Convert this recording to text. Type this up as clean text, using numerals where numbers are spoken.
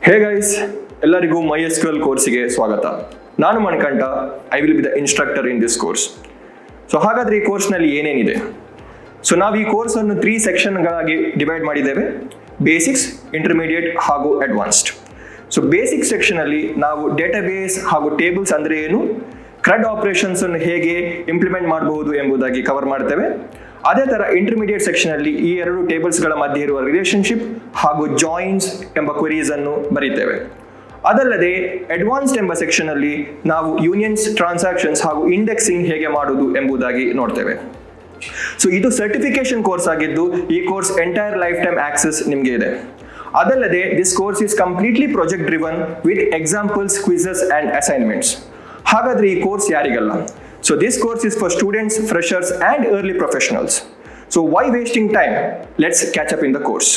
Hey guys, ಎಲ್ಲರಿಗೂ MySQL ಕೋರ್ಸಿಗೆ ಸ್ವಾಗತ. ನಾನು Manikanta. I will be the instructor in this course. So ಹಾಗಾದರೆ ಈ ಕೋರ್ಸ್ನಲ್ಲಿ ಏನೇನಿದೆ? ಸೊ ನಾವು ಈ ಕೋರ್ಸನ್ನು 3 ಸೆಕ್ಷನ್ಗಳಾಗಿ ಡಿವೈಡ್ ಮಾಡಿದ್ದೇವೆ: ಬೇಸಿಕ್ಸ್, ಇಂಟರ್ಮೀಡಿಯೇಟ್ ಹಾಗೂ ಅಡ್ವಾನ್ಸ್ಡ್. ಸೊ ಬೇಸಿಕ್ ಸೆಕ್ಷನಲ್ಲಿ ನಾವು ಡೇಟಾಬೇಸ್ ಹಾಗೂ ಟೇಬಲ್ಸ್ ಅಂದರೆ ಏನು, CRUD ಆಪರೇಷನ್ಸ್ ಅನ್ನು ಹೇಗೆ ಇಂಪ್ಲಿಮೆಂಟ್ ಮಾಡಬಹುದು ಎಂಬುದಾಗಿ ಕವರ್ ಮಾಡ್ತೇವೆ. ಅದೇ ತರ ಇಂಟರ್ಮೀಡಿಯೇಟ್ ಸೆಕ್ಷನ್ ಅಲ್ಲಿ ಈ ಎರಡು ಟೇಬಲ್ಸ್ಗಳ ಮಧ್ಯೆ ಇರುವ ರಿಲೇಶನ್ಶಿಪ್ ಹಾಗೂ ಜಾಯಿನ್ಸ್ ಎಂಬ ಕ್ವೆರೀಸ್ ಅನ್ನು ಬರೀತೇವೆ. ಅದಲ್ಲದೆ ಅಡ್ವಾನ್ಸ್ಡ್ ಎಂಬ ಸೆಕ್ಷನ್ ಅಲ್ಲಿ ನಾವು ಯೂನಿಯನ್ಸ್, ಟ್ರಾನ್ಸಾಕ್ಷನ್ಸ್ ಹಾಗೂ ಇಂಡೆಕ್ಸಿಂಗ್ ಹೇಗೆ ಮಾಡುವುದು ಎಂಬುದಾಗಿ ನೋಡ್ತೇವೆ. ಸೊ ಇದು ಸರ್ಟಿಫಿಕೇಶನ್ ಕೋರ್ಸ್ ಆಗಿದ್ದು ಈ course entire life time access ನಿಮಗೆ ಇದೆ. ಅದಲ್ಲದೆ this course is completely project driven with examples, quizzes and assignments. ಹಾಗಾದ್ರೆ ಈ course ಯಾರಿಗಲ್ಲ? So this course is for students, freshers and early professionals. So why wasting time? Let's catch up in the course.